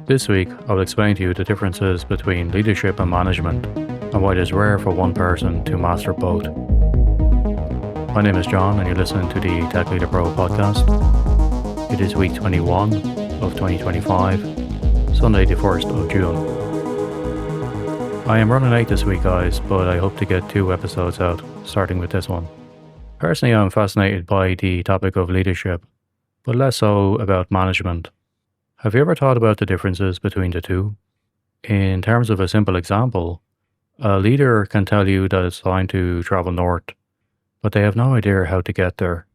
This week, I will explain to you the differences between leadership and management and why it is rare for one person to master both. My name is John and you're listening to the Tech Leader Pro podcast. It is week 21 of 2025, Sunday the 1st of June. I am running late this week, guys, but I hope to get 2 episodes out, starting with this one. Personally, I'm fascinated by the topic of leadership, but less so about management. Have you ever thought about the differences between the two? In terms of a simple example, a leader can tell you that it's time to travel north, but they have no idea how to get there.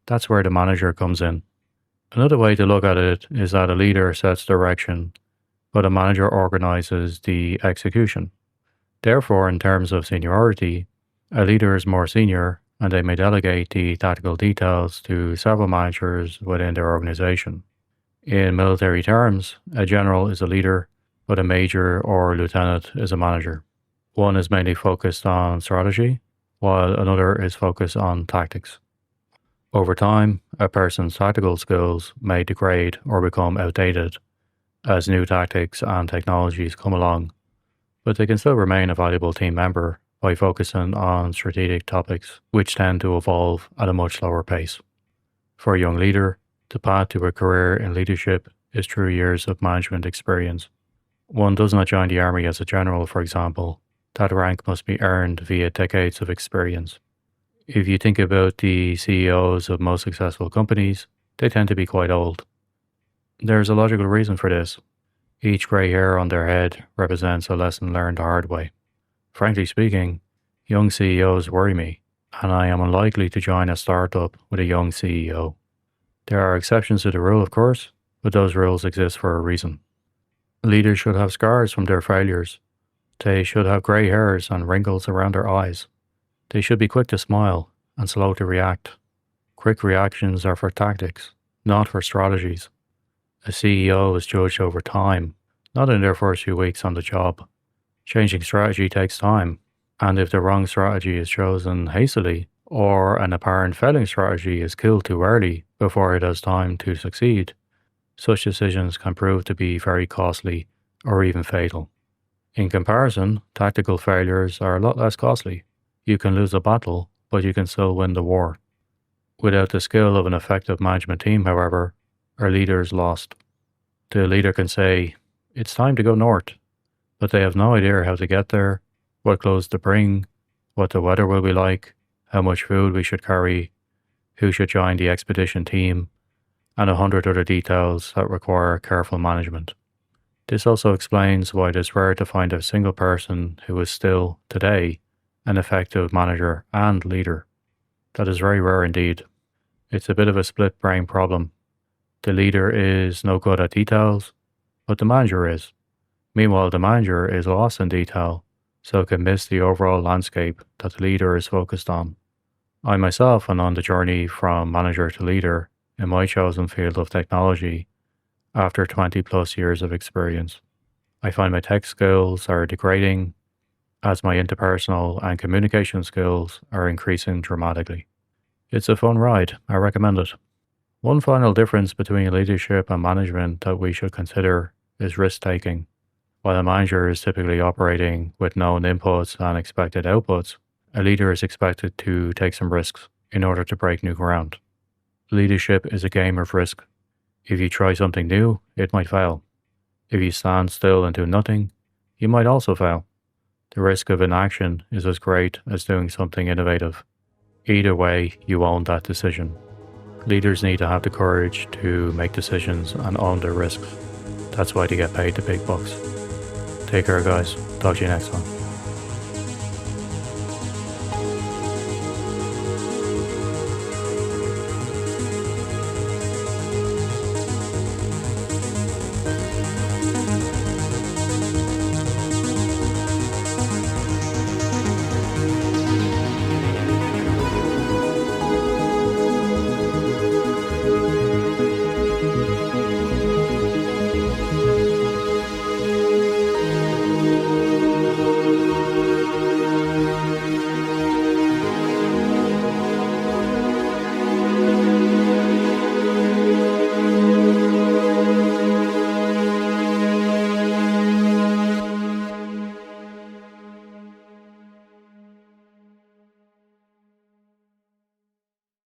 That's where the manager comes in. Another way to look at it is that a leader sets direction, but a manager organises the execution. Therefore, in terms of seniority, a leader is more senior and they may delegate the tactical details to several managers within their organisation. In military terms, a general is a leader, but a major or lieutenant is a manager. One is mainly focused on strategy, while another is focused on tactics. Over time, a person's tactical skills may degrade or become outdated as new tactics and technologies come along, but they can still remain a valuable team member by focusing on strategic topics, which tend to evolve at a much slower pace. For a young leader, the path to a career in leadership is through years of management experience. One does not join the army as a general, for example. That rank must be earned via decades of experience. If you think about the CEOs of most successful companies, they tend to be quite old. There's a logical reason for this. Each grey hair on their head represents a lesson learned the hard way. Frankly speaking, young CEOs worry me, and I am unlikely to join a startup with a young CEO. There are exceptions to the rule, of course, but those rules exist for a reason. Leaders should have scars from their failures. They should have grey hairs and wrinkles around their eyes. They should be quick to smile and slow to react. Quick reactions are for tactics, not for strategies. A CEO is judged over time, not in their first few weeks on the job. Changing strategy takes time, and if the wrong strategy is chosen hastily, or an apparent failing strategy is killed too early before it has time to succeed, such decisions can prove to be very costly or even fatal. In comparison, tactical failures are a lot less costly. You can lose a battle, but you can still win the war. Without the skill of an effective management team, however, our leader is lost. The leader can say, "It's time to go north," but they have no idea how to get there, what clothes to bring, what the weather will be like, how much food we should carry, who should join the expedition team, and 100 other details that require careful management. This also explains why it is rare to find a single person who is still, today, an effective manager and leader. That is very rare indeed. It's a bit of a split brain problem. The leader is no good at details, but the manager is. Meanwhile, the manager is lost in detail, so can miss the overall landscape that the leader is focused on. I myself am on the journey from manager to leader in my chosen field of technology after 20 plus years of experience. I find my tech skills are degrading as my interpersonal and communication skills are increasing dramatically. It's a fun ride, I recommend it. One final difference between leadership and management that we should consider is risk-taking. While a manager is typically operating with known inputs and expected outputs, a leader is expected to take some risks in order to break new ground. Leadership is a game of risk. If you try something new, it might fail. If you stand still and do nothing, you might also fail. The risk of inaction is as great as doing something innovative. Either way, you own that decision. Leaders need to have the courage to make decisions and own their risks. That's why they get paid the big bucks. Take care, guys. Talk to you next time.